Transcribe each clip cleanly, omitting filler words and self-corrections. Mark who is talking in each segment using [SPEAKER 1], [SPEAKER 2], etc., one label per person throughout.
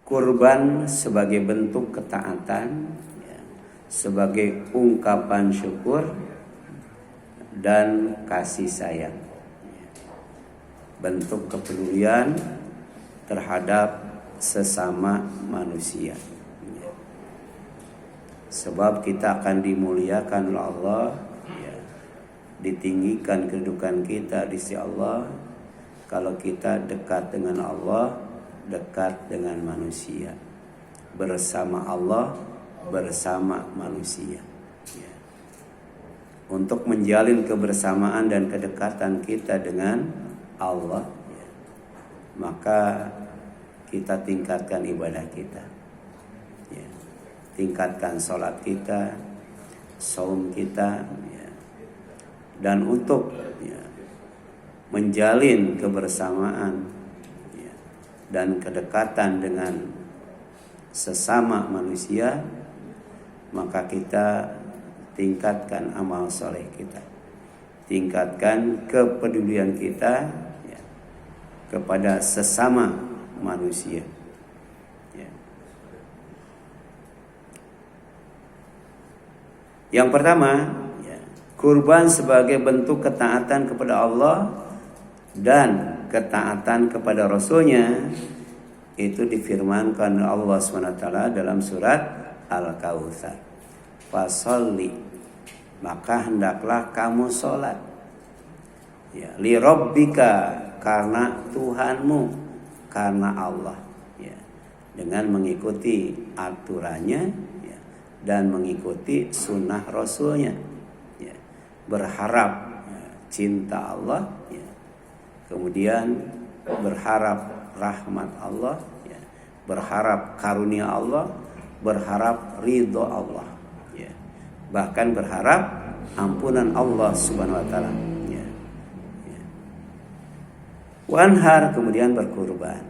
[SPEAKER 1] kurban sebagai bentuk ketaatan, ya, sebagai ungkapan syukur dan kasih sayang, bentuk kepedulian terhadap sesama manusia. Sebab kita akan dimuliakan oleh Allah, ya, ditinggikan kedudukan kita di sisi Allah kalau kita dekat dengan Allah, dekat dengan manusia, bersama Allah, bersama manusia. Ya. Untuk menjalin kebersamaan dan kedekatan kita dengan Allah, ya, maka kita tingkatkan ibadah kita, ya, tingkatkan sholat kita, saum kita, ya, dan untuk, ya, menjalin kebersamaan, ya, dan kedekatan dengan sesama manusia, maka kita tingkatkan amal soleh kita, tingkatkan kepedulian kita, ya, kepada sesama manusia. Ya. Yang pertama, ya, kurban sebagai bentuk ketaatan kepada Allah dan ketaatan kepada Rasulnya, itu difirmankan Allah SWT dalam surat Al-Kautsar. Fasholli, maka hendaklah kamu sholat, ya, li rabbika, karena Tuhanmu, karena Allah, ya, dengan mengikuti aturannya, ya, dan mengikuti sunnah Rasulnya, ya, berharap, ya, cinta Allah, ya, kemudian berharap rahmat Allah, ya, berharap karunia Allah, berharap ridho Allah, ya, bahkan berharap ampunan Allah Subhanahu wa taala. Wanhar, kemudian berkurban.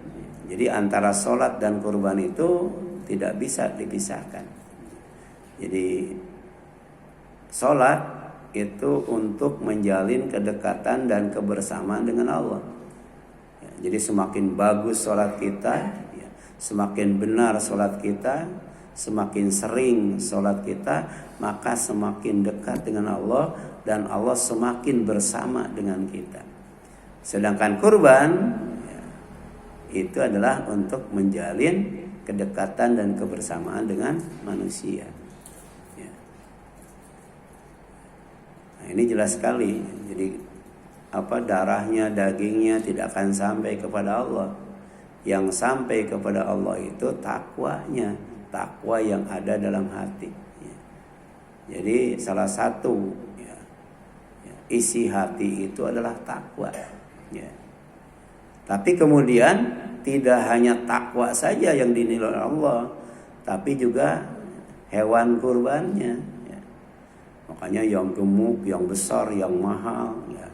[SPEAKER 1] Jadi antara sholat dan kurban itu tidak bisa dipisahkan. Jadi sholat itu untuk menjalin kedekatan dan kebersamaan dengan Allah. Ya, jadi semakin bagus sholat kita, ya, semakin benar sholat kita, semakin sering sholat kita, maka semakin dekat dengan Allah dan Allah semakin bersama dengan kita. Sedangkan kurban, ya, itu adalah untuk menjalin kedekatan dan kebersamaan dengan manusia. Ya. Nah, ini jelas sekali. Jadi darahnya, dagingnya tidak akan sampai kepada Allah. Yang sampai kepada Allah itu takwanya, takwa yang ada dalam hati. Ya. Jadi salah satu, ya, isi hati itu adalah takwa. Ya. Tapi kemudian tidak hanya takwa saja yang dinilai oleh Allah, tapi juga hewan kurbannya. Ya. Makanya yang gemuk, yang besar, yang mahal, ya,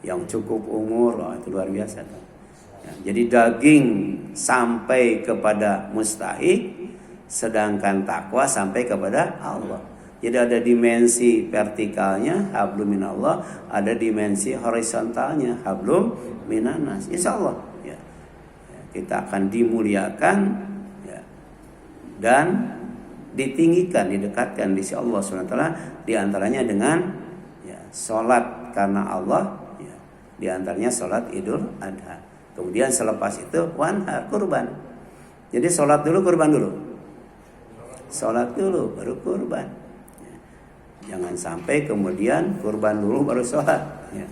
[SPEAKER 1] yang cukup umur, itu luar biasa. Ya. Jadi daging sampai kepada mustahik, sedangkan takwa sampai kepada Allah. Jadi ada dimensi vertikalnya, hablum minallah, ada dimensi horizontalnya, hablum minanas. Insyaallah, ya, kita akan dimuliakan, ya, dan ditinggikan, didekatkan di sisi Allah SWT, diantaranya dengan, ya, sholat karena Allah, ya, diantaranya sholat Idul Adha. Kemudian selepas itu wanhar, kurban. Jadi sholat dulu, kurban dulu. Sholat dulu, baru kurban. Jangan sampai kemudian kurban dulu baru sholat. Ya.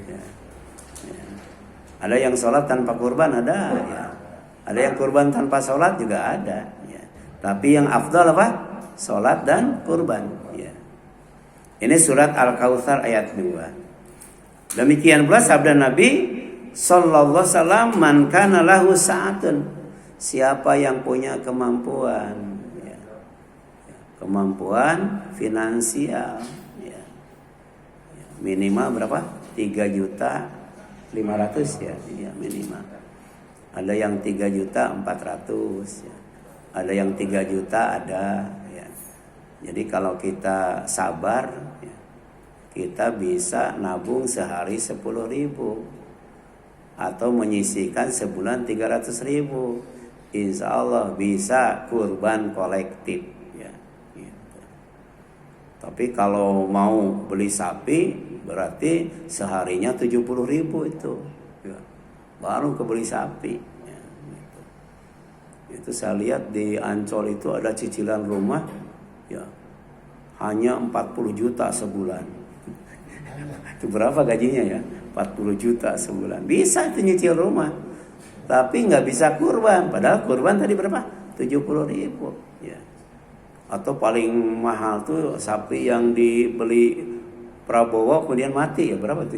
[SPEAKER 1] Ya. Ya. Ada yang sholat tanpa kurban, ada. Ya. Ada yang kurban tanpa sholat juga ada. Ya. Tapi yang afdal apa? Sholat dan kurban. Ya. Ini surat Al-Kautsar ayat 2. Demikian pula sabda Nabi Sallallahu Alaihi Wasallam, man kana lahu sa'atun, siapa yang punya kemampuan, kemampuan finansial, ya, minimal berapa? 3.500.000, ya, minimal. Ada yang 3.400.000, ya. Ada yang 3 juta ada, ya. Jadi kalau kita sabar, ya, kita bisa nabung sehari 10.000 atau menyisihkan sebulan 300.000. insya Allah bisa kurban kolektif ya, gitu. Tapi kalau mau beli sapi berarti seharinya 70.000 itu ya, baru kebeli sapi ya, gitu. Itu saya lihat di Ancol itu ada cicilan rumah ya hanya 40 juta sebulan. Itu berapa gajinya ya? 40 juta sebulan. Bisa itu nyicil rumah. Tapi nggak bisa kurban. Padahal kurban tadi berapa? 70.000 ya. Atau paling mahal tuh sapi yang dibeli Prabowo kemudian mati ya, berapa tuh?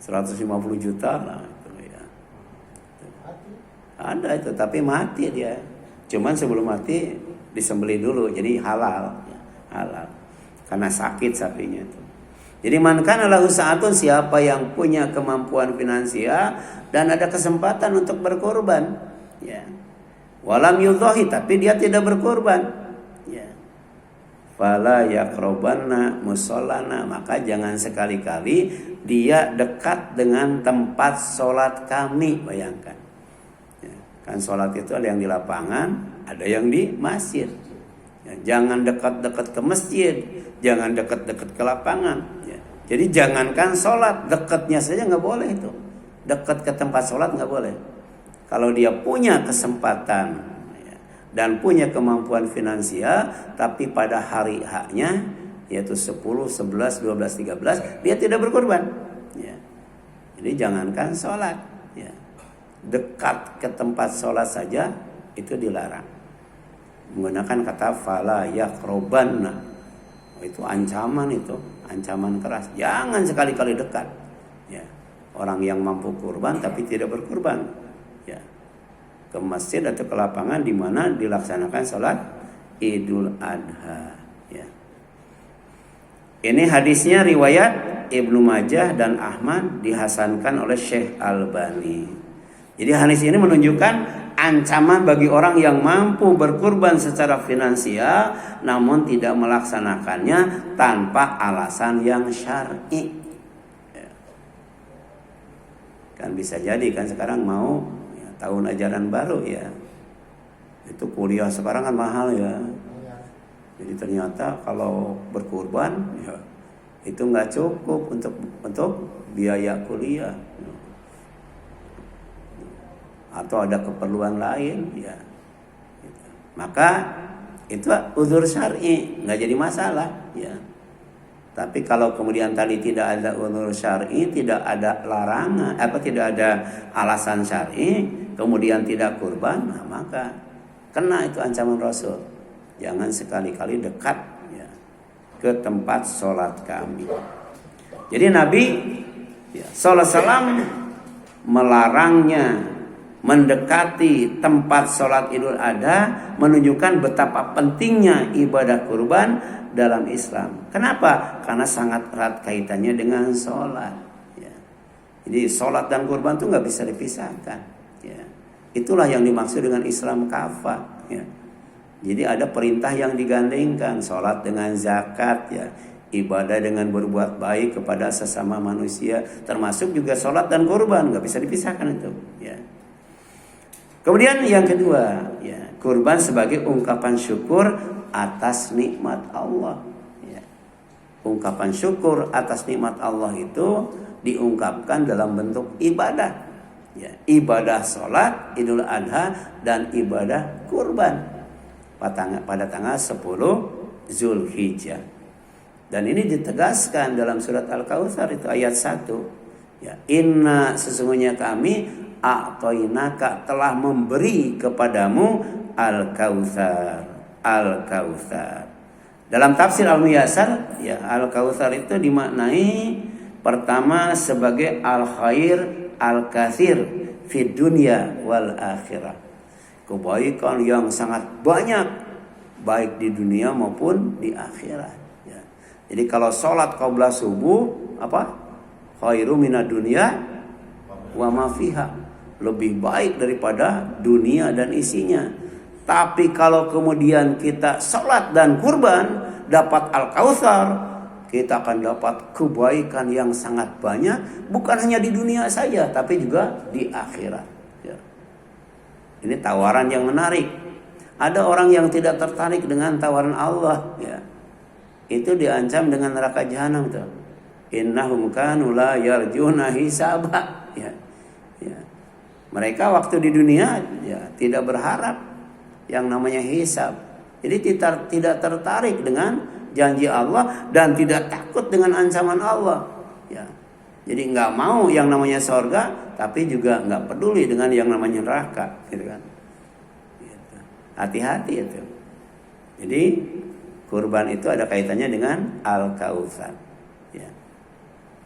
[SPEAKER 1] 150 juta lah itu ya. Ada itu, tapi mati dia. Cuman sebelum mati disembelih dulu, jadi halal ya, halal. Karena sakit sapinya itu. Jadi man kana lahu sa'atun, siapa yang punya kemampuan finansial dan ada kesempatan untuk berkorban ya. Walam yudhahi, tapi dia tidak berkorban ya. Fala yaqrabanna musallana, maka jangan sekali-kali dia dekat dengan tempat sholat kami. Bayangkan ya, kan sholat itu ada yang di lapangan, ada yang di masjid ya. Jangan dekat-dekat ke masjid, jangan dekat-dekat ke lapangan ya. Jadi jangankan sholat, dekatnya saja nggak boleh itu. Dekat ke tempat sholat nggak boleh. Kalau dia punya kesempatan ya, dan punya kemampuan finansial, tapi pada hari haknya yaitu 10, 11, 12, 13 dia tidak berkorban ya. Jadi jangankan sholat ya, dekat ke tempat sholat saja itu dilarang. Menggunakan kata fala yaqrabanna, itu ancaman, itu ancaman keras. Jangan sekali-kali dekat ya. Orang yang mampu kurban tapi tidak berkurban ya, ke masjid atau ke lapangan di mana dilaksanakan sholat Idul Adha ya. Ini hadisnya riwayat Ibnu Majah dan Ahmad, dihasankan oleh Syekh Albani. Jadi hadis ini menunjukkan ancaman bagi orang yang mampu berkurban secara finansial namun tidak melaksanakannya tanpa alasan yang syar'i. Ya. Kan bisa jadi kan sekarang mau ya, tahun ajaran baru ya. Itu kuliah sekarang kan mahal ya. Jadi ternyata kalau berkurban ya, itu nggak cukup untuk biaya kuliah. Atau ada keperluan lain ya, maka itu uzur syar'i, nggak jadi masalah ya. Tapi kalau kemudian tadi tidak ada uzur syar'i, tidak ada larangan, tidak ada alasan syar'i, kemudian tidak kurban, nah maka kena itu ancaman Rasul. Jangan sekali-kali dekat ya, ke tempat sholat kami. Jadi Nabi ya, sallallahu alaihi wasallam melarangnya mendekati tempat sholat Idul Adha, menunjukkan betapa pentingnya ibadah kurban dalam Islam. Kenapa? Karena sangat erat kaitannya dengan sholat ya. Jadi sholat dan kurban itu nggak bisa dipisahkan ya. Itulah yang dimaksud dengan Islam kafah ya. Jadi ada perintah yang digandengkan, sholat dengan zakat ya, ibadah dengan berbuat baik kepada sesama manusia, termasuk juga sholat dan kurban, nggak bisa dipisahkan itu ya. Kemudian yang kedua, ya, kurban sebagai ungkapan syukur atas nikmat Allah. Ya. Ungkapan syukur atas nikmat Allah itu diungkapkan dalam bentuk ibadah. Ya. Ibadah sholat, Idul Adha, dan ibadah kurban pada tanggal 10 Zulhijjah. Dan ini ditegaskan dalam surat Al-Kautsar itu ayat 1. Ya. Inna, sesungguhnya kami a'tainaka, telah memberi kepadamu Al-Kautsar. Al-Kautsar. Dalam tafsir Al-Muyassar ya, Al-Kautsar itu dimaknai pertama sebagai al-khair al-katsir fid dunya wal akhirah. Kebaikan yang sangat banyak baik di dunia maupun di akhirat ya. Jadi kalau sholat qabla subuh apa? Khairu minad dunya wa ma fiha, lebih baik daripada dunia dan isinya. Tapi kalau kemudian kita sholat dan kurban dapat Al-Kautsar, kita akan dapat kebaikan yang sangat banyak, bukan hanya di dunia saja tapi juga di akhirat ya. Ini tawaran yang menarik. Ada orang yang tidak tertarik dengan tawaran Allah, ya. Itu diancam dengan neraka jahanam tuh. Innahum kanu la yarjuna hisaba, ya. Ya. Mereka waktu di dunia ya tidak berharap yang namanya hisab. Jadi tidak tertarik dengan janji Allah dan tidak takut dengan ancaman Allah, ya. Jadi nggak mau yang namanya surga, tapi juga nggak peduli dengan yang namanya neraka, gitu kan? Gitu. Hati-hati itu. Jadi kurban itu ada kaitannya dengan Al-Kautsar, ya.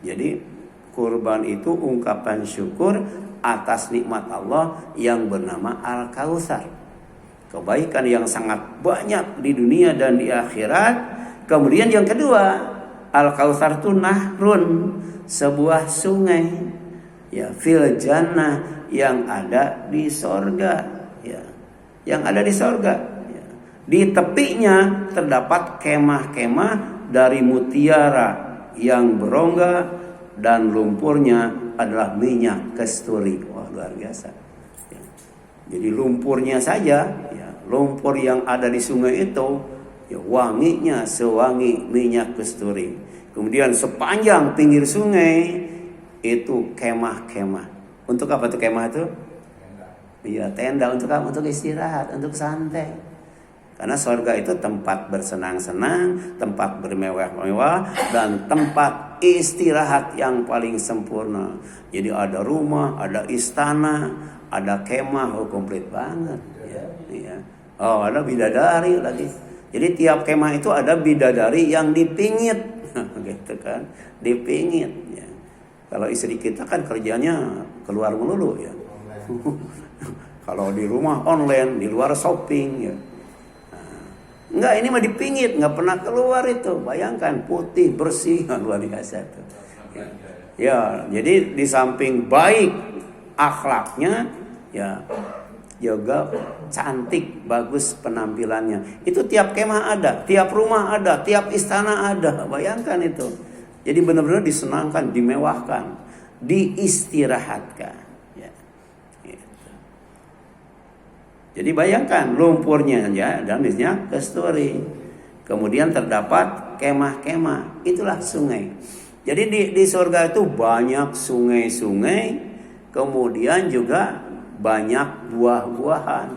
[SPEAKER 1] Jadi kurban itu ungkapan syukur atas nikmat Allah yang bernama Al-Kautsar. Kebaikan yang sangat banyak di dunia dan di akhirat. Kemudian yang kedua, Al-Kautsar itu nahrun, sebuah sungai, ya, fil jannah, yang ada di sorga, ya, yang ada di sorga, ya. Di tepinya terdapat kemah-kemah dari mutiara yang berongga dan lumpurnya adalah minyak kasturi. Wah, luar biasa, ya. Jadi lumpurnya saja, ya, lumpur yang ada di sungai itu, ya, wanginya sewangi minyak kasturi. Kemudian sepanjang pinggir sungai itu kemah-kemah. Untuk apa tuh kemah itu? Iya, tenda untuk apa? Untuk istirahat, untuk santai. Karena surga itu tempat bersenang-senang, tempat bermewah-mewah, dan tempat istirahat yang paling sempurna. Jadi ada rumah, ada istana, ada kemah, komplit banget. Ya, ya. Oh, ada bidadari lagi. Jadi tiap kemah itu ada bidadari yang dipingit, gitu kan, dipingit. Ya. Kalau istri kita kan kerjanya keluar melulu, ya. Kalau di rumah online, di luar shopping, ya. Enggak, ini mah dipingit, nggak pernah keluar itu. Bayangkan putih bersih, luar biasa tuh. Ya, jadi di samping baik akhlaknya, ya, juga cantik, bagus penampilannya. Itu tiap kemah ada, tiap rumah ada, tiap istana ada. Bayangkan itu. Jadi benar-benar disenangkan, dimewahkan, diistirahatkan. Ya. Gitu. Jadi bayangkan lumpurnya ya, dan minyak kasturi. Kemudian terdapat kemah-kemah, itulah sungai. Jadi di surga itu banyak sungai-sungai, kemudian juga banyak buah-buahan,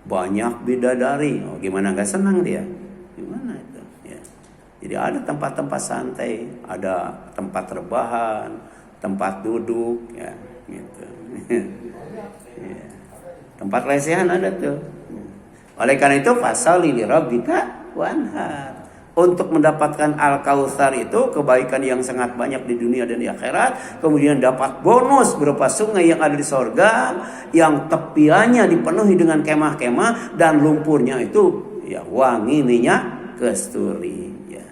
[SPEAKER 1] banyak bidadari. Oh, gimana nggak senang dia? Gimana itu? Ya. Jadi ada tempat-tempat santai, ada tempat rebahan, tempat duduk, ya, gitu. Ya. Tempat lesehan ada tuh. Oleh karena itu fasali li rabbika wanhar. Untuk mendapatkan Al-Kautsar itu kebaikan yang sangat banyak di dunia dan di akhirat. Kemudian dapat bonus berupa sungai yang ada di sorga, yang tepiannya dipenuhi dengan kemah-kemah, dan lumpurnya itu ya wangi minyak kasturi. Ya.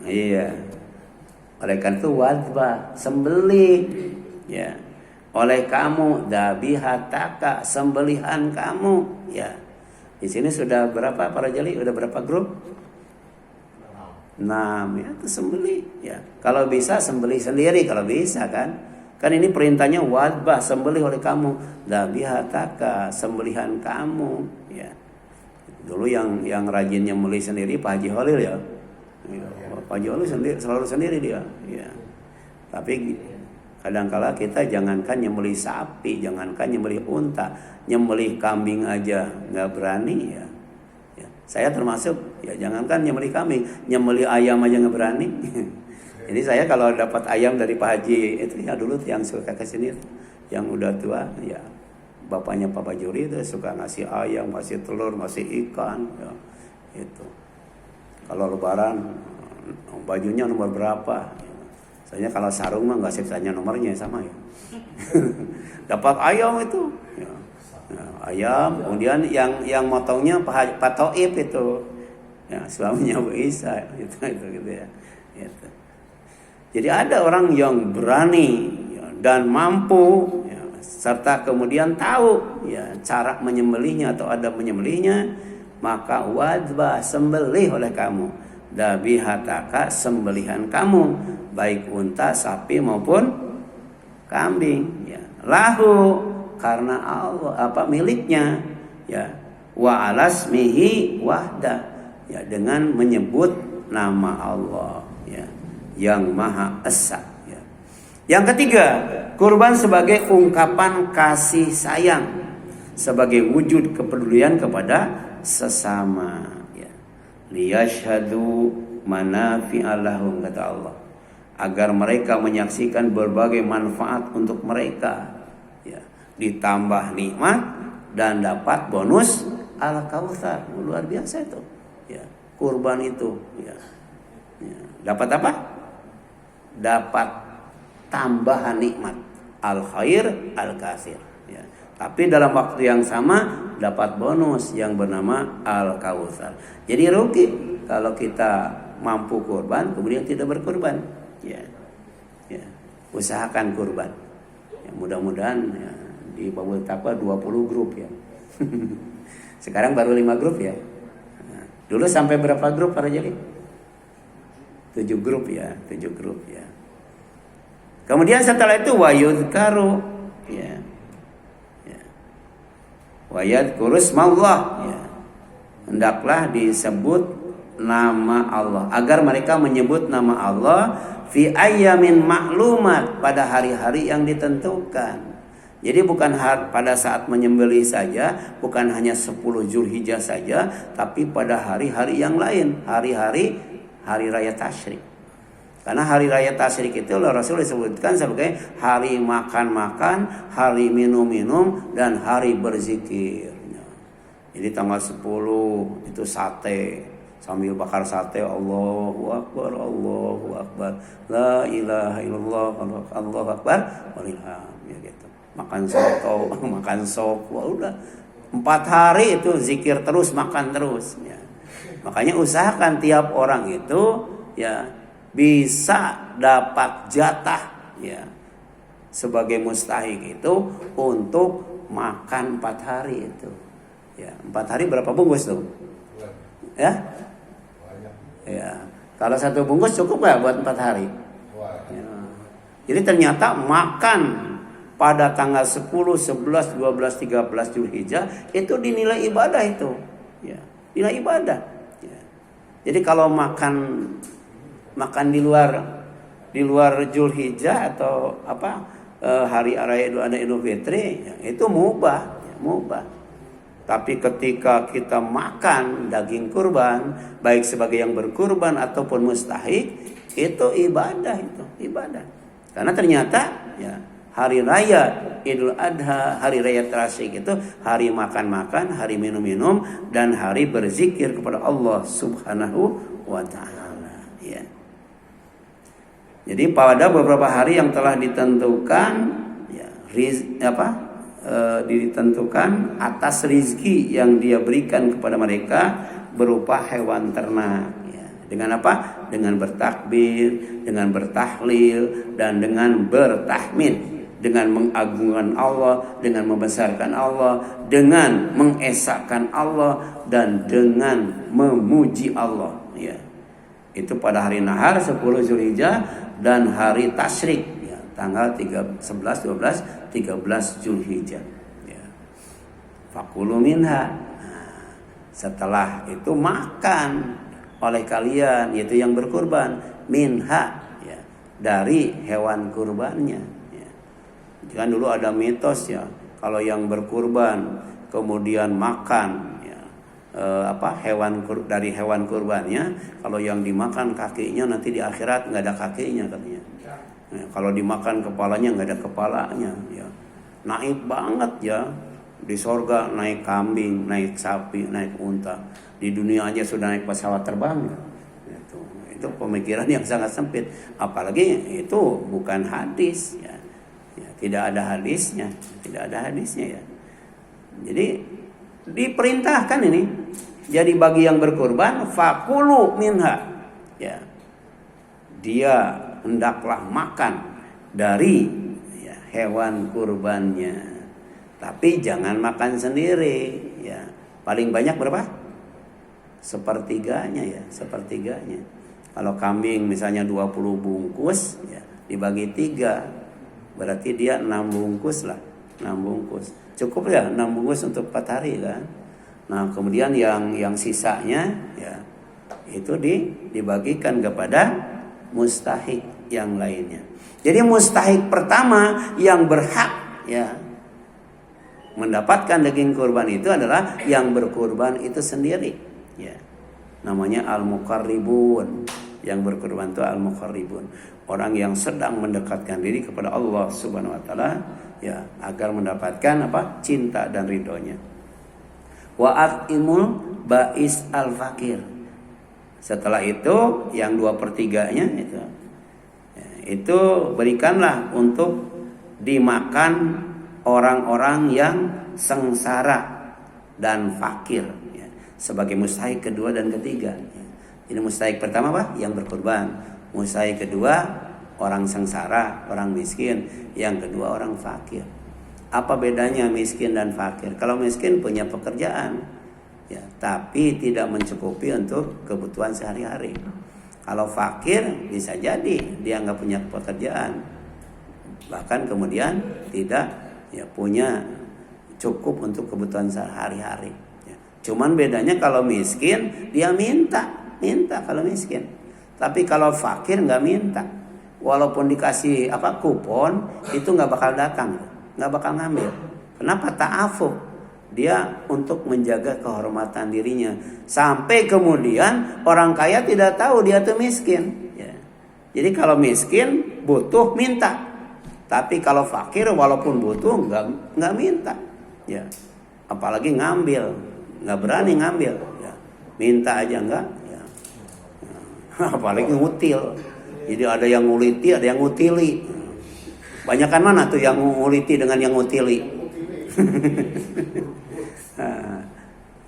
[SPEAKER 1] Iya. Oleh karena itu wadbah, sembelih, ya. Oleh kamu dabihataka, sembelihan kamu, ya. Di sini sudah berapa para jeli? Udah berapa grup? 6, ya, itu sembelih, ya. Kalau bisa sembelih sendiri kalau bisa kan. Kan ini perintahnya wadbah, sembelih oleh kamu, dabihataka, sembelihan kamu, ya. Dulu yang rajin nyembelih sendiri Pak Haji Holil, ya. Pak Haji Holil selalu sendiri dia, ya. Tapi kadangkala kita jangankan nyembelih sapi, jangankan nyembelih unta, nyembelih kambing aja nggak berani, ya. Ya. Saya termasuk, ya, jangankan nyembelih kambing, nyembelih ayam aja nggak berani. Jadi saya kalau dapat ayam dari Pak Haji itu, ya dulu yang suka kesini, yang udah tua, ya bapaknya Papa Juri itu suka ngasih ayam, ngasih telur, ngasih ikan, ya. Itu. Kalau Lebaran bajunya nomor berapa? Soalnya kalau sarung mah nggak tanya nomornya sama, ya. Dapat ayam itu, ya. Nah, ayam. Kemudian yang motongnya Pak Toib itu, ya, suaminya Bu Isa, gitu ya. Gitu. Jadi ada orang yang berani, ya, dan mampu, ya, serta kemudian tahu, ya, cara menyembelihnya atau adab menyembelihnya, maka wadbah, sembelih oleh kamu, dabihataka, sembelihan kamu, baik unta, sapi maupun kambing, ya. lahu karena Allah miliknya ya, wa alasmihi wahda ya, dengan menyebut nama Allah ya, yang Maha Esa ya. Yang ketiga, kurban sebagai ungkapan kasih sayang, sebagai wujud kepedulian kepada sesama ya. Liyashhadu manafi'a lahum, kata Allah, agar mereka menyaksikan berbagai manfaat untuk mereka ya, ditambah nikmat dan dapat bonus al-kautsar. Luar biasa itu ya, kurban itu ya. Dapat apa? Dapat tambahan nikmat, al khair al katsir ya. Tapi dalam waktu yang sama dapat bonus yang bernama al kautsar. Jadi rugi kalau kita mampu kurban kemudian tidak berkurban ya. Ya. Usahakan kurban ya, mudah-mudahan ya, di Babul Taqwa 20 grup ya. Sekarang baru 5 grup ya. Nah, dulu sampai berapa grup para jadi? 7 grup ya, 7 grup ya. Kemudian setelah itu wayudkaru ya. Ya. Wayadkuru ismallah ya. Hendaklah disebut nama Allah, agar mereka menyebut nama Allah fi ayyamin ma'lumat, pada hari-hari yang ditentukan. Jadi bukan pada saat menyembelih saja, bukan hanya 10 Zulhijjah saja, tapi pada hari-hari yang lain, hari-hari raya tasyrik. Karena hari raya tasyrik itu oleh Rasul disebutkan sebagai hari makan-makan, hari minum-minum, dan hari berzikir. Jadi tanggal 10 itu sate, sambil bakar sate, Allahu Akbar, Allahu Akbar, la ilaha illallah, Allahu Akbar, walilham ya gitu. Makan soto, makan sop, wah udah 4 hari itu zikir terus, makan terus ya. Makanya usahakan tiap orang itu ya bisa dapat jatah ya sebagai mustahik itu untuk makan 4 hari itu ya. 4 hari berapa bungkus tuh ya? Ya, kalau 1 bungkus cukup gak buat 4 hari ya. Jadi ternyata makan pada tanggal 10, 11, 12, 13 Zulhijjah itu dinilai ibadah itu ya, nilai ibadah ya. Jadi kalau makan di luar Zulhijjah atau hari raya Idul Fitri ya, itu mubah ya, mubah. Tapi ketika kita makan daging kurban, baik sebagai yang berkurban ataupun mustahik, itu ibadah, itu ibadah. Karena ternyata ya hari raya Idul Adha, hari raya tasyrik itu hari makan-makan, hari minum-minum, dan hari berzikir kepada Allah Subhanahu wa taala ya. Jadi pada beberapa hari yang telah ditentukan ya, ditentukan atas rizki yang dia berikan kepada mereka berupa hewan ternak ya. Dengan apa? Dengan bertakbir, dengan bertahlil, dan dengan bertahmid, dengan mengagungkan Allah, dengan membesarkan Allah, dengan mengesahkan Allah, dan dengan memuji Allah ya. Itu pada hari nahar 10 Zulhijjah dan hari tasyrik ya, tanggal 11, 12, 13 Zulhijjah ya. Fakulu minha. Nah, setelah itu makan oleh kalian, yaitu yang berkurban, minha ya, dari hewan kurbannya ya. Jangan dulu ada mitos ya, kalau yang berkurban kemudian makan ya, dari hewan kurbannya, kalau yang dimakan kakinya nanti di akhirat nggak ada kakinya katanya. Nah, kalau dimakan kepalanya nggak ada kepalanya ya. Naik banget ya, di sorga naik kambing, naik sapi, naik unta. Di dunia aja sudah naik pesawat terbang ya. Itu pemikiran yang sangat sempit. Apalagi itu bukan hadis ya. Ya, tidak ada hadisnya, tidak ada hadisnya ya. Jadi diperintahkan ini. Jadi bagi yang berkurban, fakulu minha ya. Dia hendaklah makan dari ya, hewan kurbannya. Tapi jangan makan sendiri ya. Paling banyak berapa? Sepertiganya ya, sepertiganya. Kalau kambing misalnya 20 bungkus ya, dibagi 3. Berarti dia 6 bungkus lah, 6 bungkus. Cukup ya 6 bungkus untuk 4 hari kan. Nah, kemudian yang sisanya ya itu dibagikan kepada mustahik yang lainnya. Jadi mustahik pertama yang berhak ya mendapatkan daging kurban itu adalah yang berkurban itu sendiri ya. Namanya al-muqarribun. Yang berkurban itu al-muqarribun. Orang yang sedang mendekatkan diri kepada Allah Subhanahu wa taala ya agar mendapatkan cinta dan ridhonya. Wa atimul ba'is al-fakir. Setelah itu yang 2/3-nya itu berikanlah untuk dimakan orang-orang yang sengsara dan fakir ya. Sebagai mustahik kedua dan ketiga ya. Ini mustahik pertama yang berkurban. Mustahik kedua orang sengsara, orang miskin. Yang kedua orang fakir. Apa bedanya miskin dan fakir? Kalau miskin punya pekerjaan ya, tapi tidak mencukupi untuk kebutuhan sehari-hari. Kalau fakir bisa jadi dia nggak punya pekerjaan, bahkan kemudian tidak ya punya cukup untuk kebutuhan sehari-hari. Ya. Cuman bedanya kalau miskin dia minta kalau miskin, tapi kalau fakir nggak minta. Walaupun dikasih kupon itu nggak bakal datang, nggak bakal ngambil. Kenapa? Ta'afuf. Dia untuk menjaga kehormatan dirinya. Sampai kemudian orang kaya tidak tahu dia tuh miskin ya. Jadi kalau miskin butuh minta. Tapi kalau fakir walaupun butuh nggak minta ya. Apalagi ngambil, nggak berani ngambil ya. Minta aja nggak ya. Apalagi ngutil. Jadi ada yang nguliti, ada yang ngutili. Banyakan mana tuh yang nguliti dengan yang ngutili? Nah,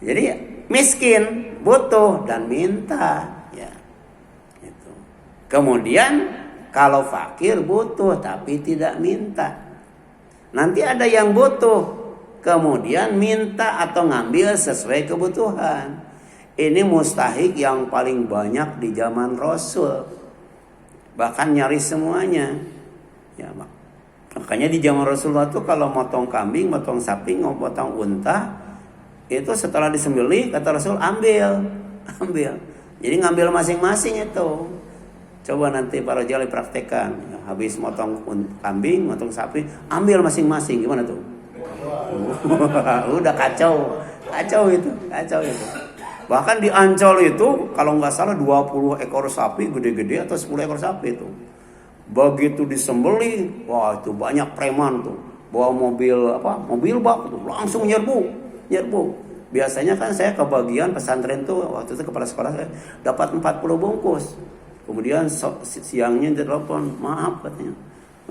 [SPEAKER 1] jadi miskin, butuh dan minta ya. Itu. Kemudian kalau fakir butuh tapi tidak minta. Nanti ada yang butuh kemudian minta atau ngambil sesuai kebutuhan. Ini mustahik yang paling banyak di zaman Rasul. Bahkan nyaris semuanya. Ya, makanya di zaman Rasulullah tuh kalau motong kambing, motong sapi, motong unta, itu setelah disembelih kata Rasul ambil. Jadi ngambil masing-masing itu. Coba nanti para jali praktekkan. Habis motong kambing, motong sapi, ambil masing-masing. Gimana tuh? Udah kacau itu. Bahkan di Ancol itu kalau nggak salah 20 ekor sapi gede-gede atau 10 ekor sapi itu. Begitu disembelih, wah itu banyak preman tuh. Bawa mobil bak tuh, langsung nyerbu. Biasanya kan saya kebagian pesantren tuh waktu itu kepala sekolah saya dapat 40 bungkus. Kemudian siangnya ditelepon, maaf katanya,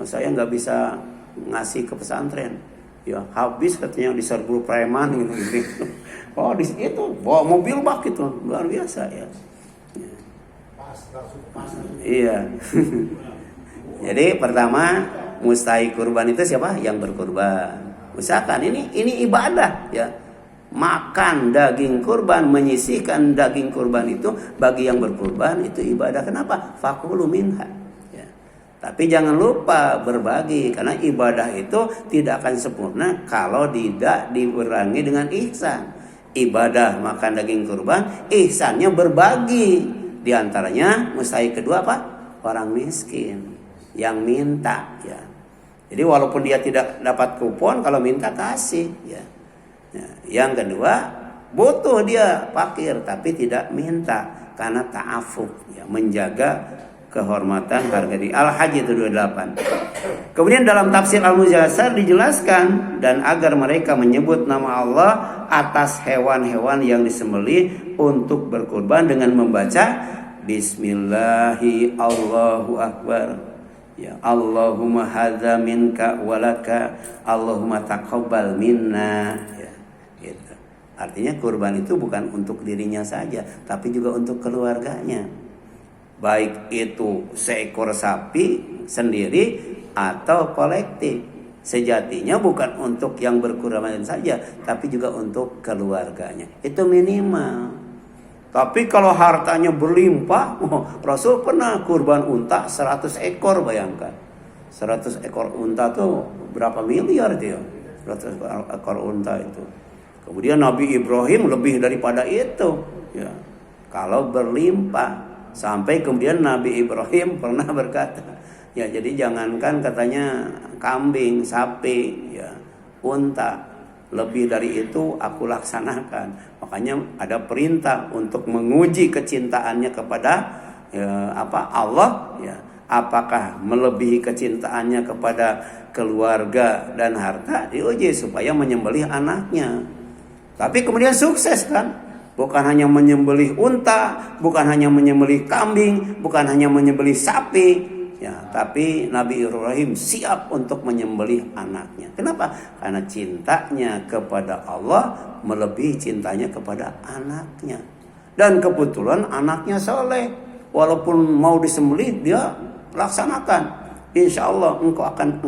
[SPEAKER 1] saya nggak bisa ngasih ke pesantren. Ya habis katanya diserbu preman gitu. Oh di situ bawa mobil bak itu luar biasa ya. Iya. Jadi pertama mustahik kurban itu siapa? Yang berkurban. Usahakan ini ibadah ya. Makan daging kurban, menyisihkan daging kurban itu bagi yang berkurban itu ibadah. Kenapa? Fakulu minha. Ya. Tapi jangan lupa berbagi karena ibadah itu tidak akan sempurna kalau tidak dibarengi dengan ihsan. Ibadah makan daging kurban, ihsannya berbagi. Di antaranya mustahik kedua apa? Orang miskin yang minta ya. Jadi walaupun dia tidak dapat kupon, kalau minta kasih ya. Nah, yang kedua butuh dia fakir tapi tidak minta karena ta'afuf ya, menjaga kehormatan harga diri. Al-Hajj itu 28. Kemudian dalam tafsir Al-Mujassar dijelaskan dan agar mereka menyebut nama Allah atas hewan-hewan yang disembelih untuk berkurban dengan membaca Bismillahi Allahu Akbar. Ya Allahumma hadza minka walaka Allahumma taqabbal minna ya, gitu. Artinya kurban itu bukan untuk dirinya saja tapi juga untuk keluarganya. Baik itu seekor sapi sendiri atau kolektif. Sejatinya bukan untuk yang berkurban saja tapi juga untuk keluarganya. Itu minimal. Tapi kalau hartanya berlimpah, Rasul pernah kurban unta 100 ekor bayangkan. 100 ekor unta tuh berapa miliar dia? 100 ekor unta itu. Kemudian Nabi Ibrahim lebih daripada itu, ya. Kalau berlimpah, sampai kemudian Nabi Ibrahim pernah berkata, ya jadi jangankan katanya kambing, sapi, ya, unta, lebih dari itu aku laksanakan. Makanya ada perintah untuk menguji kecintaannya kepada Allah, ya. Apakah melebihi kecintaannya kepada keluarga dan harta, diuji supaya menyembelih anaknya. Tapi kemudian sukses kan? Bukan hanya menyembelih unta, bukan hanya menyembelih kambing, bukan hanya menyembelih sapi, ya, tapi Nabi Ibrahim siap untuk menyembelih anaknya. Kenapa? Karena cintanya kepada Allah melebihi cintanya kepada anaknya. Dan kebetulan anaknya soleh, walaupun mau disembelih dia laksanakan. Insya Allah engkau akan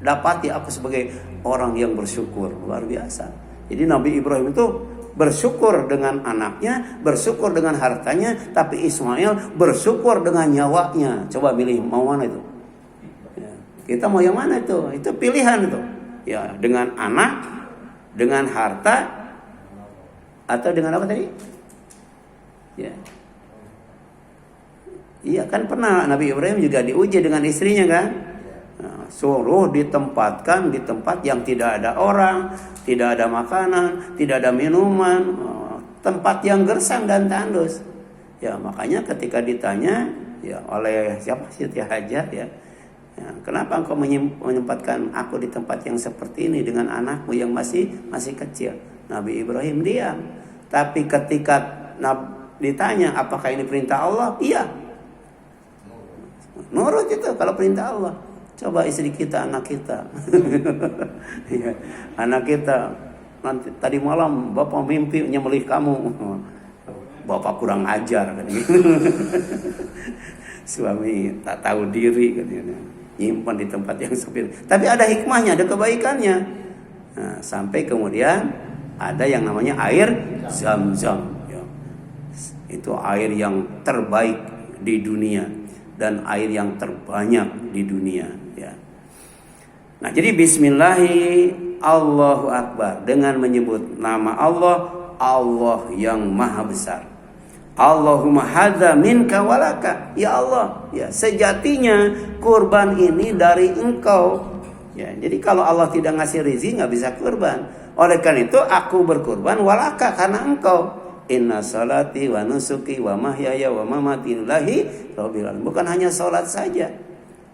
[SPEAKER 1] dapati aku sebagai orang yang bersyukur. Luar biasa. Jadi Nabi Ibrahim itu bersyukur dengan anaknya, bersyukur dengan hartanya, tapi Ismail bersyukur dengan nyawanya. Coba pilih mau mana itu? Ya, kita mau yang mana itu? Itu pilihan itu. Ya, dengan anak, dengan harta, atau dengan apa tadi? Ya. Iya kan pernah Nabi Ibrahim juga diuji dengan istrinya kan. Nah, suruh ditempatkan di tempat yang tidak ada orang, tidak ada makanan, tidak ada minuman, tempat yang gersang dan tandus. Ya makanya ketika ditanya ya oleh siapa Siti Hajar ya, kenapa engkau menyempatkan aku di tempat yang seperti ini dengan anakmu yang masih kecil? Nabi Ibrahim diam. Tapi ketika ditanya apakah ini perintah Allah? Iya. Nurut itu kalau perintah Allah. Coba istri kita, anak kita. Ya, anak kita nanti tadi malam bapak mimpi nyembelih kamu. Bapak kurang ajar katanya. Suami tak tahu diri katanya. Nyimpan di tempat yang sempit. Tapi ada hikmahnya, ada kebaikannya. Nah, sampai kemudian ada yang namanya air Zam-Zam. Ya. Itu air yang terbaik di dunia dan air yang terbanyak di dunia. Ya. Nah, jadi Bismillahi Allahu Akbar dengan menyebut nama Allah, Allah yang maha besar. Allahumma hadza minka walaka. Ya Allah, ya sejatinya kurban ini dari engkau. Ya, jadi kalau Allah tidak ngasih rezeki nggak bisa kurban. Oleh karena itu aku berkurban walaka karena engkau. Inna salati wa nusuki wa mahyaya wa mamati lillahi rabbil alamin. Bukan hanya salat saja,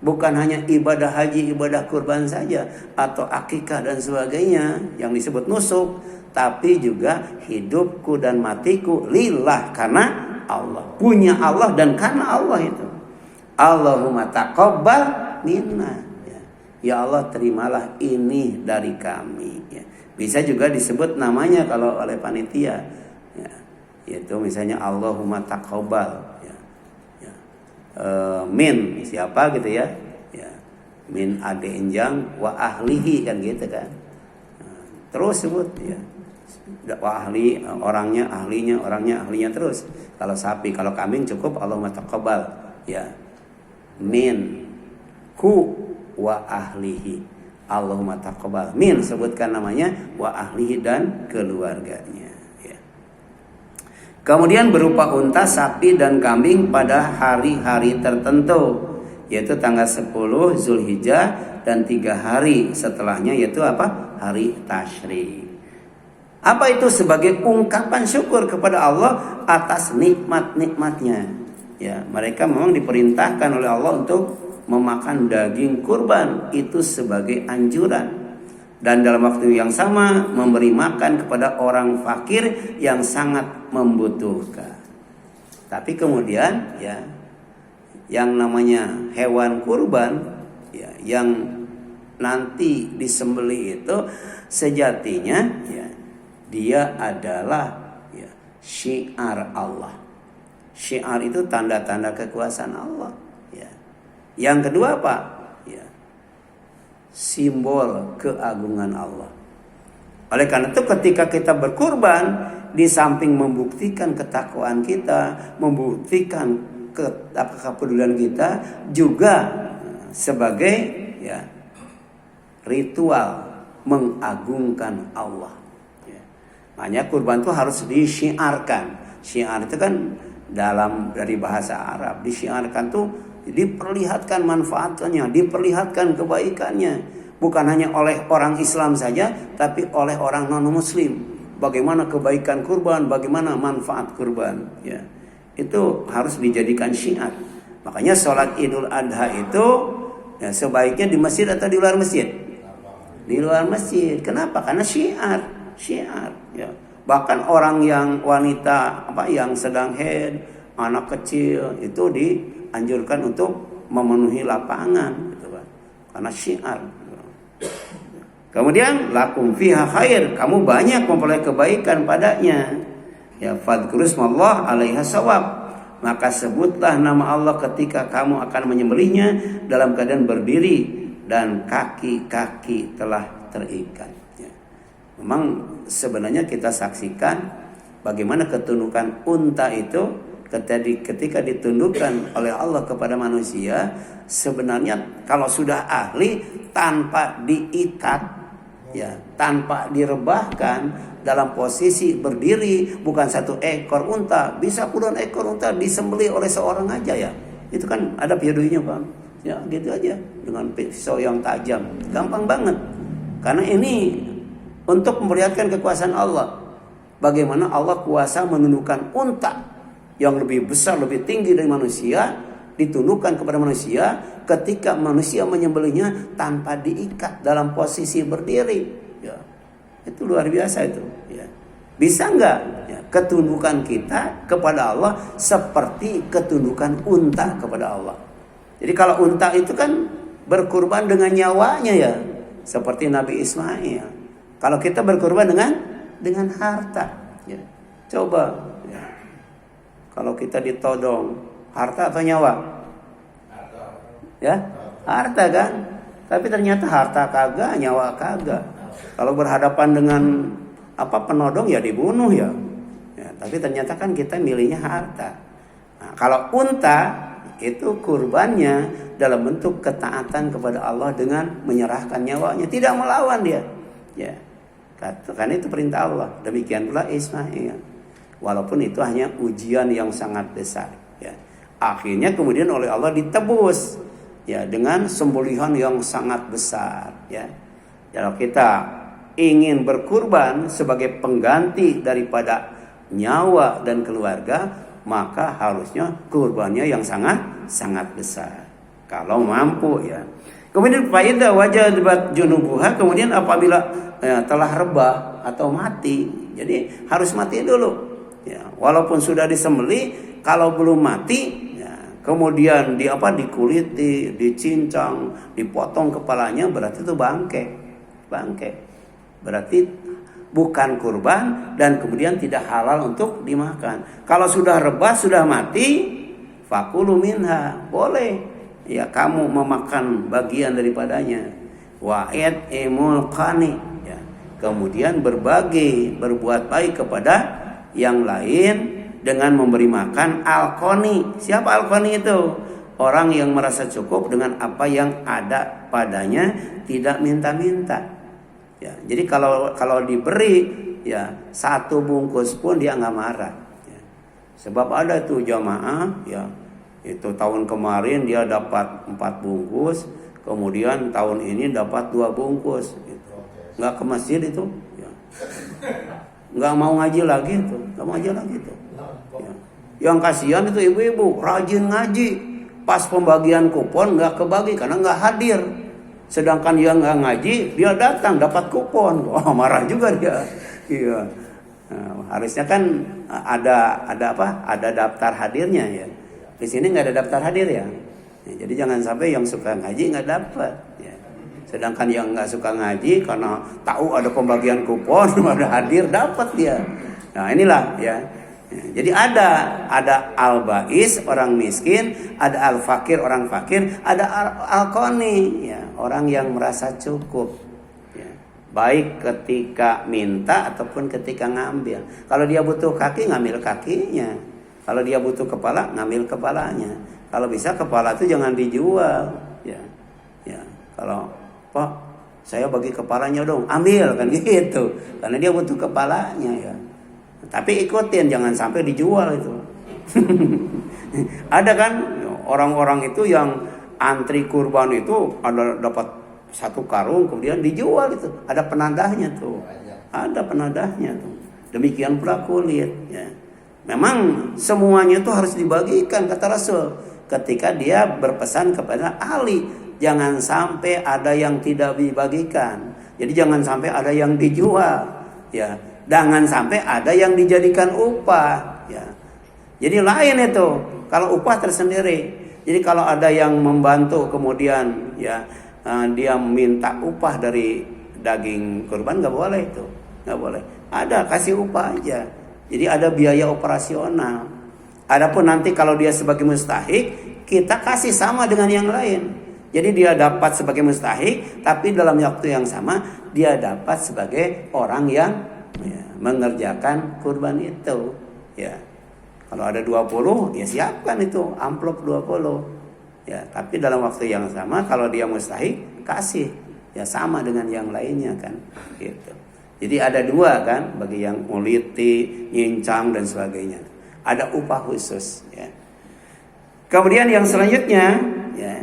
[SPEAKER 1] bukan hanya ibadah haji, ibadah kurban saja, atau akikah dan sebagainya yang disebut nusuk, tapi juga hidupku dan matiku lillah, karena Allah, punya Allah dan karena Allah itu. Allahumma taqabbal minna. Ya Allah, terimalah ini dari kami. Ya. Bisa juga disebut namanya kalau oleh panitia. Ya. Yaitu misalnya Allahumma taqabbal. Ya. Ya. Min siapa gitu ya? Ya. Min ade enjang wa ahlihi kan gitu kan. Terus sebut ya. Wa ahli orangnya, ahlinya, orangnya, ahlinya terus. Kalau sapi, kalau kambing cukup Allahumma taqabbal. Ya. Min hu wa ahlihi. Allahumma taqabbal min, sebutkan namanya, wa ahlihi dan keluarganya ya. Kemudian berupa unta, sapi dan kambing pada hari-hari tertentu, yaitu tanggal 10 Zulhijjah dan 3 hari setelahnya, yaitu apa? Hari Tasyrik. Apa itu? Sebagai ungkapan syukur kepada Allah atas nikmat-nikmatnya. Ya, mereka memang diperintahkan oleh Allah untuk memakan daging kurban, itu sebagai anjuran, dan dalam waktu yang sama memberi makan kepada orang fakir yang sangat membutuhkan. Tapi kemudian ya, yang namanya hewan kurban ya, yang nanti disembelih itu sejatinya ya, dia adalah ya, syiar Allah. Syiar itu tanda-tanda kekuasaan Allah. Yang kedua apa? Ya, simbol keagungan Allah. Oleh karena itu ketika kita berkurban, di samping membuktikan ketakwaan kita, membuktikan kepedulian kita, juga sebagai ya ritual mengagungkan Allah. Ya. Makanya kurban itu harus disyiarkan. Syiar itu kan dari bahasa Arab. Disyiarkan tuh diperlihatkan manfaatnya, diperlihatkan kebaikannya, bukan hanya oleh orang Islam saja, tapi oleh orang non-Muslim. Bagaimana kebaikan kurban, bagaimana manfaat kurban, ya. Itu harus dijadikan syiar. Makanya sholat Idul Adha itu ya, sebaiknya di masjid atau di luar masjid? Di luar masjid. Kenapa? Karena syiar, ya. Bahkan orang yang wanita yang sedang haid, anak kecil itu dianjurkan untuk memenuhi lapangan gitu kan. Karena syiar. Kemudian lakum fiha khair, kamu banyak memperoleh kebaikan padanya. Ya fadhkurusmallah 'alaiha shawab. Maka sebutlah nama Allah ketika kamu akan menyembelihnya dalam keadaan berdiri dan kaki-kaki telah terikat. Ya. Memang sebenarnya kita saksikan bagaimana ketundukan unta itu ketika ditundukkan oleh Allah kepada manusia, sebenarnya kalau sudah ahli tanpa diikat, ya, tanpa direbahkan, dalam posisi berdiri, bukan satu ekor unta, bisa puluhan ekor unta disembelih oleh seorang aja ya. Itu kan ada videonya Bang. Ya gitu aja dengan pisau yang tajam. Gampang banget. Karena ini untuk memperlihatkan kekuasaan Allah. Bagaimana Allah kuasa menundukkan unta yang lebih besar, lebih tinggi dari manusia, ditundukkan kepada manusia ketika manusia menyembelihnya tanpa diikat dalam posisi berdiri. Ya. Itu luar biasa itu. Ya. Bisa nggak ya, ketundukan kita kepada Allah seperti ketundukan unta kepada Allah? Jadi kalau unta itu kan berkurban dengan nyawanya ya, seperti Nabi Ismail. Kalau kita berkurban dengan harta. Ya. Coba, ya. Kalau kita ditodong, harta atau nyawa? Ya, harta kan. Tapi ternyata harta kagak, nyawa kagak. Kalau berhadapan dengan penodong ya dibunuh ya. Ya, tapi ternyata kan kita milihnya harta. Nah, kalau unta itu kurbannya dalam bentuk ketaatan kepada Allah dengan menyerahkan nyawanya, tidak melawan dia. Ya. Karena itu perintah Allah. Demikian pula Ismail. Walaupun itu hanya ujian yang sangat besar. Ya. Akhirnya kemudian oleh Allah ditebus ya dengan sembelihan yang sangat besar. Ya. Kalau kita ingin berkurban sebagai pengganti daripada nyawa dan keluarga, maka harusnya kurbannya yang sangat besar. Kalau mampu ya. Kemudian faida wajabat junubuha, kemudian apabila telah rebah atau mati, jadi harus mati dulu. Ya, walaupun sudah disembelih, kalau belum mati, ya, kemudian dikuliti, dicincang, dipotong kepalanya, berarti itu bangke. Berarti bukan kurban dan kemudian tidak halal untuk dimakan. Kalau sudah rebah, sudah mati, fakulu minha, boleh ya kamu memakan bagian daripadanya. Wa'id imul qani, ya. Kemudian berbuat baik kepada yang lain dengan memberi makan al-qani. Siapa al-qani itu? Orang yang merasa cukup dengan apa yang ada padanya, tidak minta-minta. Ya, jadi kalau diberi ya 1 bungkus pun dia nggak marah. Ya. Sebab ada tuh jamaah ya, itu tahun kemarin dia dapat 4 bungkus, kemudian tahun ini dapat 2 bungkus. Gitu. Nggak ke masjid itu, ya. Nggak mau ngaji lagi itu, Ya. Yang kasihan itu ibu-ibu rajin ngaji, pas pembagian kupon nggak kebagi karena nggak hadir. Sedangkan dia nggak ngaji, dia datang dapat kupon, marah juga dia. Iya. Nah, harusnya kan ada daftar hadirnya ya. Di sini nggak ada daftar hadir ya. Jadi jangan sampai yang suka ngaji nggak dapat. Ya. Sedangkan yang nggak suka ngaji karena tahu ada pembagian kupon, ada hadir dapat dia. Nah inilah ya. Jadi ada al-bais orang miskin, ada al-fakir orang fakir, ada al-qani ya, orang yang merasa cukup ya. Baik ketika minta ataupun ketika ngambil. Kalau dia butuh kaki, ngambil kakinya. Kalau dia butuh kepala, ngambil kepalanya. Kalau bisa kepala itu jangan dijual ya. Kalau Pak, saya bagi kepalanya dong, ambil kan gitu. Karena dia butuh kepalanya ya. Tapi ikutin, jangan sampai dijual itu. Ada kan orang-orang itu yang antri kurban itu ada dapat satu karung kemudian dijual itu. Ada penadahnya tuh. Ada penadahnya tuh. Demikian pula kulit ya. Memang semuanya itu harus dibagikan kata Rasul. Ketika dia berpesan kepada Ali, jangan sampai ada yang tidak dibagikan. Jadi jangan sampai ada yang dijual, ya. Jangan sampai ada yang dijadikan upah, ya. Jadi lain itu. Kalau upah tersendiri. Jadi kalau ada yang membantu kemudian, ya, dia minta upah dari daging kurban, nggak boleh itu, nggak boleh. Ada kasih upah aja. Jadi ada biaya operasional. Adapun nanti kalau dia sebagai mustahik, kita kasih sama dengan yang lain. Jadi dia dapat sebagai mustahik, tapi dalam waktu yang sama dia dapat sebagai orang yang ya, mengerjakan kurban itu. Ya. Kalau ada 20, ya siapkan itu amplop 20. Ya, tapi dalam waktu yang sama kalau dia mustahik, kasih ya sama dengan yang lainnya kan. Gitu. Jadi ada dua kan, bagi yang uliti, nyincang dan sebagainya. Ada upah khusus ya. Kemudian yang selanjutnya ya,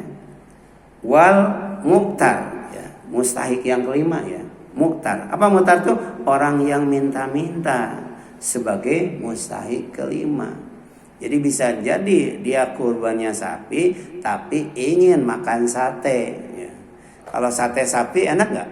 [SPEAKER 1] wal muktar ya, mustahik yang kelima ya, muktar. Apa muktar tuh? Orang yang minta-minta sebagai mustahik kelima. Jadi bisa jadi dia kurbannya sapi tapi ingin makan sate ya. Kalau sate sapi enak nggak?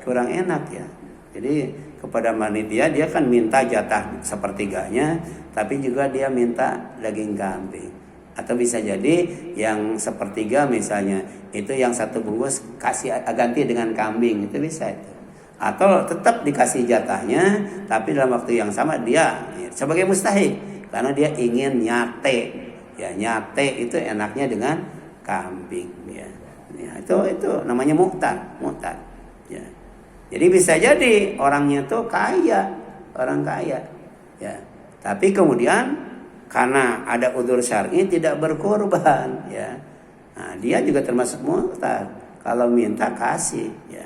[SPEAKER 1] Kurang enak ya. Jadi kepada panitia dia kan minta jatah sepertiganya, tapi juga dia minta daging kambing. Atau bisa jadi yang sepertiga misalnya itu yang satu bungkus kasih ganti dengan kambing, itu bisa itu. Atau tetap dikasih jatahnya tapi dalam waktu yang sama dia ya, sebagai mustahik karena dia ingin nyate. Ya nyate itu enaknya dengan kambing ya. Ya itu namanya muktar. Ya. Jadi bisa jadi orangnya tuh kaya, orang kaya. Ya. Tapi kemudian karena ada udzur syar'i tidak berkorban ya. Nah, dia juga termasuk muktar. Kalau minta kasih ya.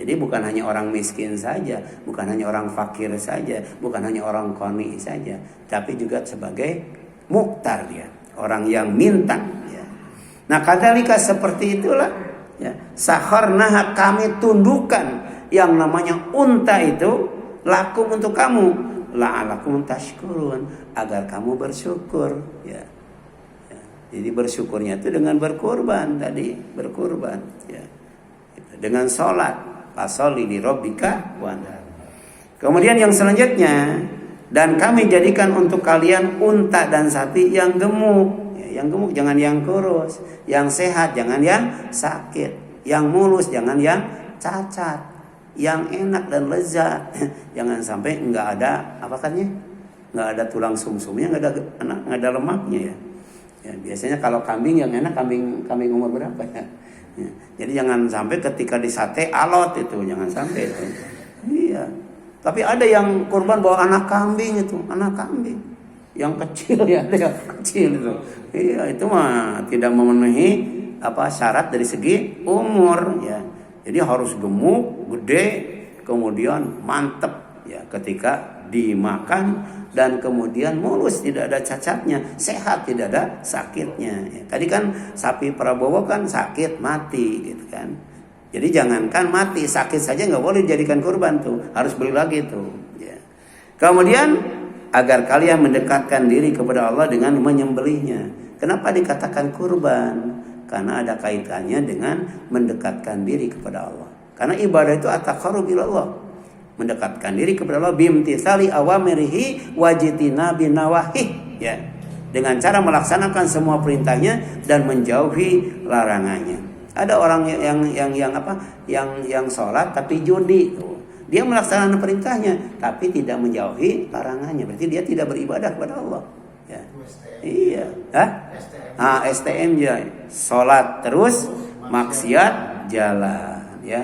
[SPEAKER 1] Jadi bukan hanya orang miskin saja, bukan hanya orang fakir saja, bukan hanya orang qani saja, tapi juga sebagai muktar dia, orang yang minta ya. Nah, kadzalika seperti itulah ya. Sakharnah kami tundukkan yang namanya unta itu lakum untuk kamu, la'alakum tashkurun, agar kamu bersyukur ya. Ya. Jadi bersyukurnya itu dengan berkurban tadi, berkurban ya. Dengan sholat, fasolli li rabbika wanhar. Kemudian yang selanjutnya, dan kami jadikan untuk kalian unta dan sapi yang gemuk ya, yang gemuk jangan yang kurus, yang sehat jangan yang sakit, yang mulus jangan yang cacat, yang enak dan lezat. Jangan sampai enggak ada apa katanya? Enggak ada tulang sumsumnya, enggak ada lemaknya ya. Ya, biasanya kalau kambing yang enak kambing umur berapa ya? Ya. Jadi jangan sampai ketika di sate alot itu, jangan sampai itu. Iya. Tapi ada yang kurban bawa anak kambing itu, anak kambing yang kecil ya, ada yang kecil itu. Iya, itu mah tidak memenuhi apa syarat dari segi umur ya. Jadi harus gemuk, gede, kemudian mantep ya ketika dimakan, dan kemudian mulus, tidak ada cacatnya, sehat, tidak ada sakitnya ya. Tadi kan sapi Prabowo kan sakit mati gitu kan. Jadi jangankan mati, sakit saja nggak boleh dijadikan kurban tuh, harus beli lagi tuh ya. Kemudian agar kalian mendekatkan diri kepada Allah dengan menyembelihnya. Kenapa dikatakan kurban? Karena ada kaitannya dengan mendekatkan diri kepada Allah. Karena ibadah itu at-taqarrub ila Allah, mendekatkan diri kepada Allah bimtitsali awamirihi wajitina binawahi ya, dengan cara melaksanakan semua perintahnya dan menjauhi larangannya. Ada orang yang sholat tapi judi tuh. Dia melaksanakan perintahnya tapi tidak menjauhi larangannya, berarti dia tidak beribadah kepada Allah ya. Iya, STM ya, sholat terus maksiat jalan ya.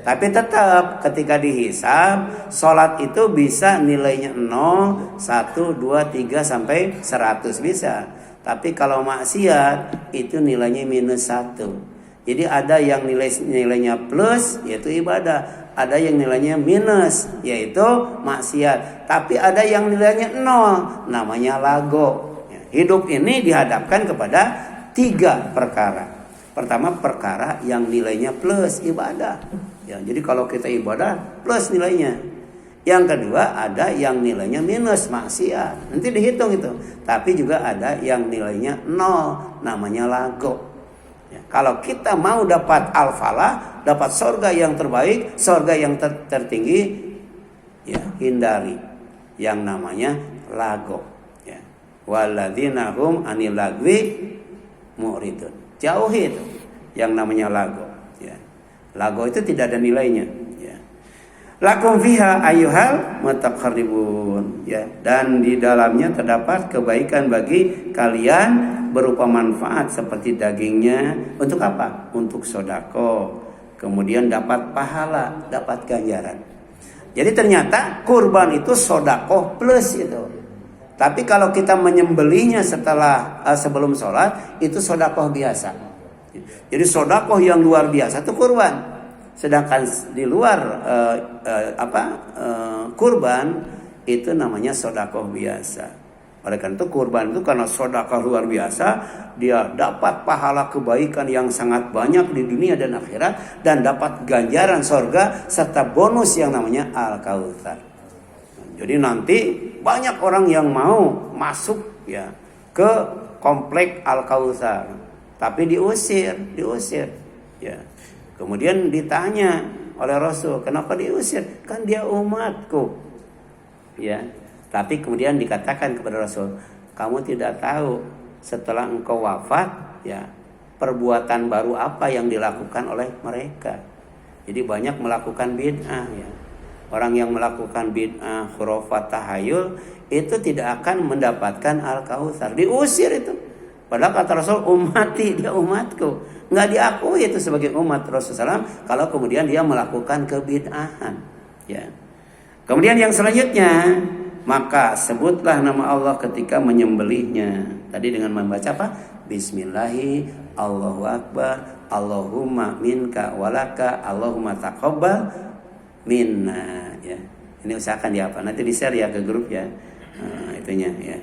[SPEAKER 1] Tapi tetap ketika dihisab, sholat itu bisa nilainya 0, 1, 2, 3 sampai 100 bisa. Tapi kalau maksiat itu nilainya -1. Jadi ada yang nilainya plus yaitu ibadah, ada yang nilainya minus yaitu maksiat, tapi ada yang nilainya nol namanya lago. Hidup ini dihadapkan kepada 3 perkara. Pertama, perkara yang nilainya plus ibadah. Ya, jadi kalau kita ibadah plus nilainya. Yang kedua, ada yang nilainya minus maksiat. Nanti dihitung itu. Tapi juga ada yang nilainya nol namanya lago. Ya, kalau kita mau dapat al-falah, dapat surga yang terbaik, surga yang tertinggi, ya hindari yang namanya lago. Ya. Walladzina hum anil lagwi mu'ridun. Jauhi itu yang namanya lago. Ya. Lago itu tidak ada nilainya. Ya. Lakum fiha ayyuhal mutaqarribun. Ya. Dan di dalamnya terdapat kebaikan bagi kalian berupa manfaat seperti dagingnya. Untuk apa? Untuk sodako. Kemudian dapat pahala, dapat ganjaran. Jadi ternyata kurban itu sodako plus itu. Tapi kalau kita menyembelihnya sebelum sholat, itu sodakoh biasa. Jadi sodakoh yang luar biasa itu kurban. Sedangkan di luar kurban itu namanya sodakoh biasa. Oleh karena itu kurban itu karena sedekah luar biasa, dia dapat pahala kebaikan yang sangat banyak di dunia dan akhirat, dan dapat ganjaran surga serta bonus yang namanya Al-Kautsar. Jadi nanti banyak orang yang mau masuk ya ke komplek Al-Kautsar, tapi diusir ya. Kemudian ditanya oleh Rasul, kenapa diusir? Kan dia umatku. Ya. Tapi kemudian dikatakan kepada Rasul, kamu tidak tahu setelah engkau wafat, ya perbuatan baru apa yang dilakukan oleh mereka. Jadi banyak melakukan bid'ah. Ya. Orang yang melakukan bid'ah, khurafat, tahayul itu tidak akan mendapatkan Al-Kautsar. Diusir itu. Padahal kata Rasul, ummati, dia umatku. Nggak diakui itu sebagai umat Rasulullah SAW kalau kemudian dia melakukan kebid'ahan. Ya. Kemudian yang selanjutnya, maka sebutlah nama Allah ketika menyembelihnya. Tadi dengan membaca apa? Bismillahi, Allahu Akbar, Allahumma minka walaka, Allahumma taqabbal minna. Ya. Ini usahakan ya apa? Nanti di share ya ke grup ya. Itunya ya.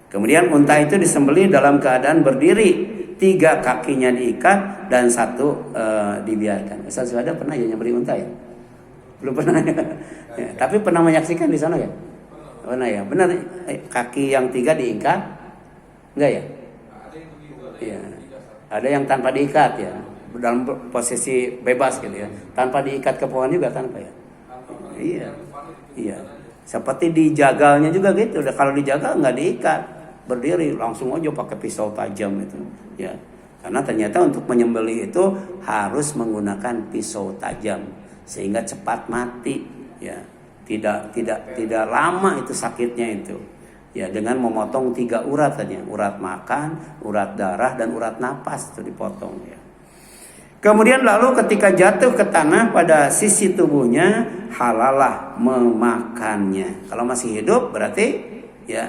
[SPEAKER 1] Kemudian unta itu disembelih dalam keadaan berdiri, 3 kakinya diikat dan 1 dibiarkan. Ustaz Suhada pernah ya nyembelih unta ya? Belum pernah ya? Ya. Tapi pernah menyaksikan di sana ya? Benar ya, benar. Kaki yang 3 diikat, enggak ya? Iya. Ada yang tanpa diikat ya, dalam posisi bebas gitu ya, tanpa diikat ke pohon juga tanpa ya. Iya, iya. Seperti dijagalnya juga gitu. Kalau dijagal nggak diikat, berdiri langsung aja pakai pisau tajam itu. Ya, karena ternyata untuk menyembelih itu harus menggunakan pisau tajam sehingga cepat mati. Ya. Tidak lama itu sakitnya itu. Ya, dengan memotong 3 urat saja, urat makan, urat darah dan urat napas itu dipotong ya. Kemudian lalu ketika jatuh ke tanah pada sisi tubuhnya, halalah memakannya. Kalau masih hidup berarti ya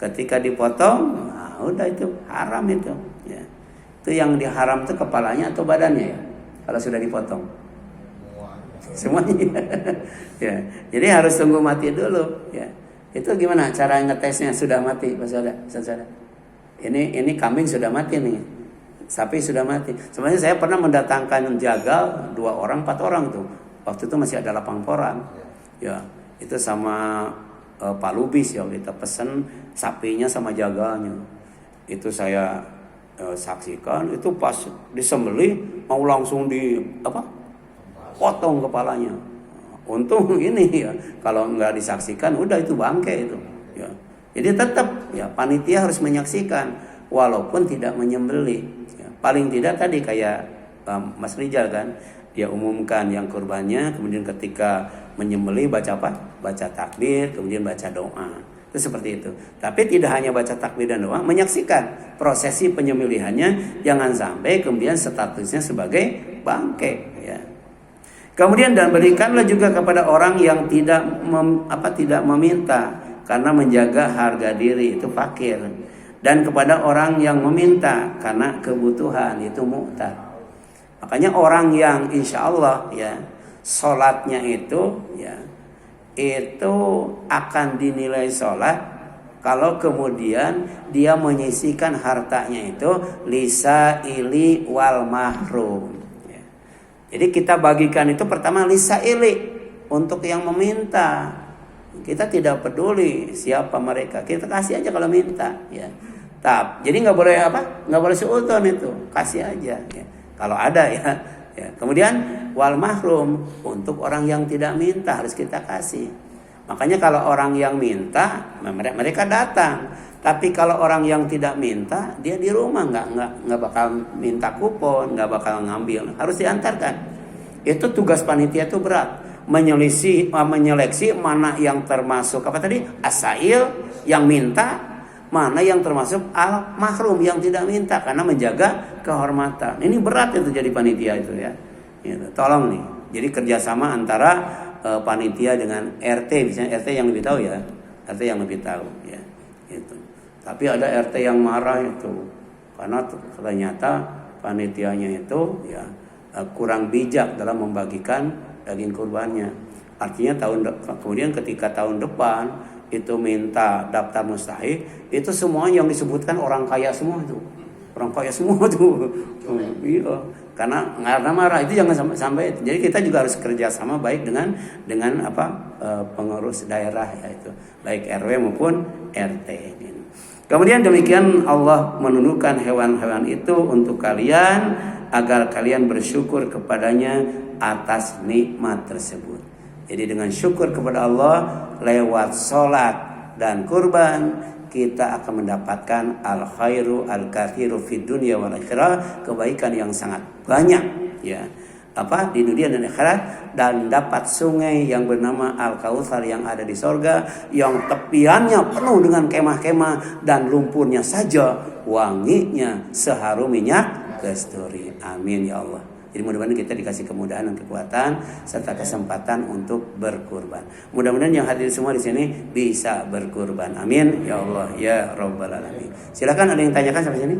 [SPEAKER 1] ketika dipotong, nah udah itu haram itu ya. Itu yang diharam itu kepalanya atau badannya ya. Kalau sudah dipotong. Semuanya ya. Jadi harus tunggu mati dulu ya. Itu gimana cara ngetesnya sudah mati Pak Saudara? Ini kambing sudah mati nih. Sapi sudah mati. Sebenarnya saya pernah mendatangkan jagal 2 orang 4 orang tuh. Waktu itu masih ada lapang porang. Ya, itu sama Pak Lubis ya, kita pesen sapinya sama jagalnya. Itu saya saksikan itu pas disembelih mau langsung potong kepalanya. Untung ini ya, kalau nggak disaksikan udah itu bangke itu. Ya. Jadi tetap ya panitia harus menyaksikan walaupun tidak menyembelih. Ya. Paling tidak tadi kayak Mas Rijal kan, dia umumkan yang kurbannya, kemudian ketika menyembelih baca apa? Baca takbir, kemudian baca doa. Itu seperti itu. Tapi tidak hanya baca takbir dan doa, menyaksikan prosesi penyembelihannya, jangan sampai kemudian statusnya sebagai bangke. Ya. Kemudian dan berikanlah juga kepada orang yang tidak meminta karena menjaga harga diri itu fakir, dan kepada orang yang meminta karena kebutuhan itu mu'tar. Makanya orang yang insya Allah ya sholatnya itu ya itu akan dinilai sholat kalau kemudian dia menyisihkan hartanya itu lisa ili wal mahrum. Ya. Jadi kita bagikan itu pertama lisa ili untuk yang meminta. Kita tidak peduli siapa mereka, kita kasih aja kalau minta. Ya. Jadi nggak boleh nggak boleh seudon itu, kasih aja. Ya. Kalau ada ya. Ya. Kemudian wal mahrum untuk orang yang tidak minta harus kita kasih. Makanya kalau orang yang minta mereka datang, tapi kalau orang yang tidak minta dia di rumah nggak bakal minta kupon, nggak bakal ngambil, harus diantarkan. Itu tugas panitia itu berat, menyeleksi mana yang termasuk asail yang minta, mana yang termasuk al mahrum yang tidak minta karena menjaga kehormatan. Ini berat itu jadi panitia itu ya. Gitu. Tolong nih, jadi kerjasama antara panitia dengan RT, misalnya RT yang lebih tahu ya, RT yang lebih tahu ya, itu. Tapi ada RT yang marah itu karena ternyata panitianya itu ya kurang bijak dalam membagikan daging kurbannya. Artinya kemudian ketika tahun depan itu minta daftar mustahik, itu semua yang disebutkan orang kaya semua tuh, orang kaya semua tuh, iya. Karena marah itu jangan sampai. Jadi kita juga harus kerjasama baik dengan pengurus daerah ya itu, baik RW maupun RT. Kemudian demikian Allah menundukkan hewan-hewan itu untuk kalian agar kalian bersyukur kepadanya atas nikmat tersebut. Jadi dengan syukur kepada Allah lewat sholat dan kurban kita akan mendapatkan al khairu al kathiru fid dunya wal akhirah, kebaikan yang sangat banyak ya di dunia dan akhirat, dan dapat sungai yang bernama Al Kautsar yang ada di sorga, yang tepiannya penuh dengan kemah-kemah dan lumpurnya saja wanginya seharum minyak kasturi. Amin ya Allah. Jadi mudah-mudahan kita dikasih kemudahan dan kekuatan serta kesempatan untuk berkurban. Mudah-mudahan yang hadir semua di sini bisa berkurban. Amin ya Allah ya Rabbal alamin. Silakan ada yang tanyakan sampai sini?